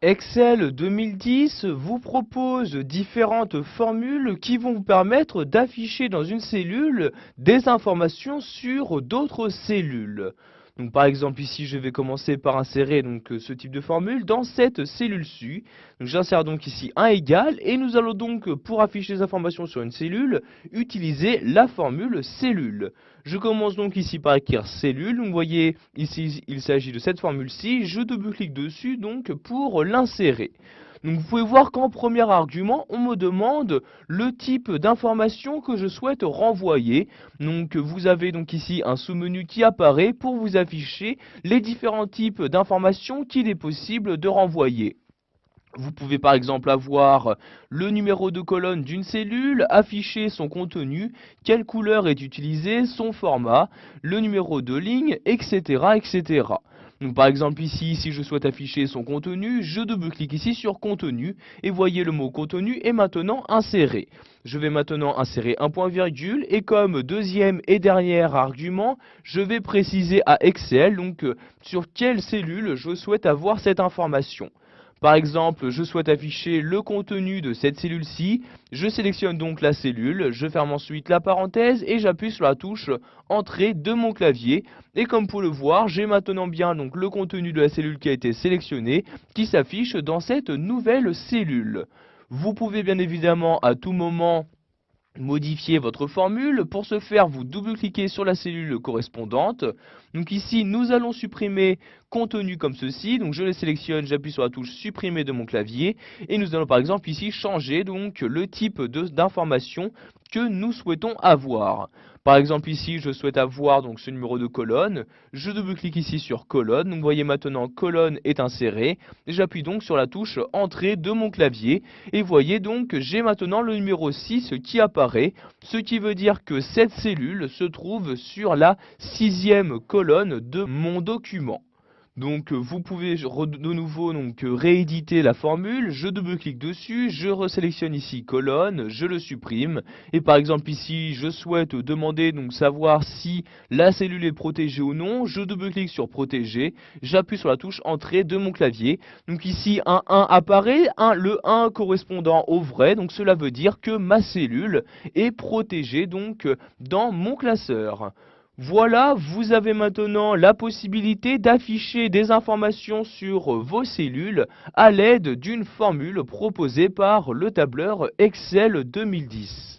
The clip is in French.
Excel 2010 vous propose différentes formules qui vont vous permettre d'afficher dans une cellule des informations sur d'autres cellules. Donc par exemple ici je vais commencer par insérer ce type de formule dans cette cellule-ci. J'insère donc ici un égal et nous allons donc pour afficher les informations sur une cellule utiliser la formule cellule. Je commence donc ici par écrire cellule. Vous voyez ici il s'agit de cette formule-ci. Je double-clique dessus donc pour l'insérer. Donc vous pouvez voir qu'en premier argument, on me demande le type d'information que je souhaite renvoyer. Donc vous avez donc ici un sous-menu qui apparaît pour vous afficher les différents types d'informations qu'il est possible de renvoyer. Vous pouvez par exemple avoir le numéro de colonne d'une cellule, afficher son contenu, quelle couleur est utilisée, son format, le numéro de ligne, etc. etc. Donc par exemple ici, si je souhaite afficher son contenu, je double-clique ici sur contenu et voyez le mot contenu est maintenant inséré. Je vais maintenant insérer un point virgule et comme deuxième et dernier argument, je vais préciser à Excel sur quelle cellule je souhaite avoir cette information. Par exemple, je souhaite afficher le contenu de cette cellule-ci, je sélectionne donc la cellule, je ferme ensuite la parenthèse et j'appuie sur la touche Entrée de mon clavier. Et comme vous pouvez le voir, j'ai maintenant bien donc le contenu de la cellule qui a été sélectionnée qui s'affiche dans cette nouvelle cellule. Vous pouvez bien évidemment à tout moment modifier votre formule. Pour ce faire, vous double-cliquez sur la cellule correspondante. Donc ici, nous allons supprimer contenu comme ceci. Donc je le sélectionne, j'appuie sur la touche supprimer de mon clavier. Et nous allons par exemple ici changer donc le type d'information que nous souhaitons avoir. Par exemple ici, je souhaite avoir donc ce numéro de colonne. Je double-clique ici sur colonne. Donc vous voyez maintenant colonne est insérée. J'appuie donc sur la touche entrée de mon clavier. Et vous voyez donc que j'ai maintenant le numéro 6 qui apparaît. Ce qui veut dire que cette cellule se trouve sur la 6e colonne de mon document. Donc vous pouvez de nouveau rééditer la formule, je double-clique dessus, je resélectionne ici colonne, je le supprime, et par exemple ici je souhaite demander savoir si la cellule est protégée ou non, je double-clique sur protéger, j'appuie sur la touche entrée de mon clavier, donc ici un 1 apparaît, le 1 correspondant au vrai, donc cela veut dire que ma cellule est protégée dans mon classeur. Voilà, vous avez maintenant la possibilité d'afficher des informations sur vos cellules à l'aide d'une formule proposée par le tableur Excel 2010.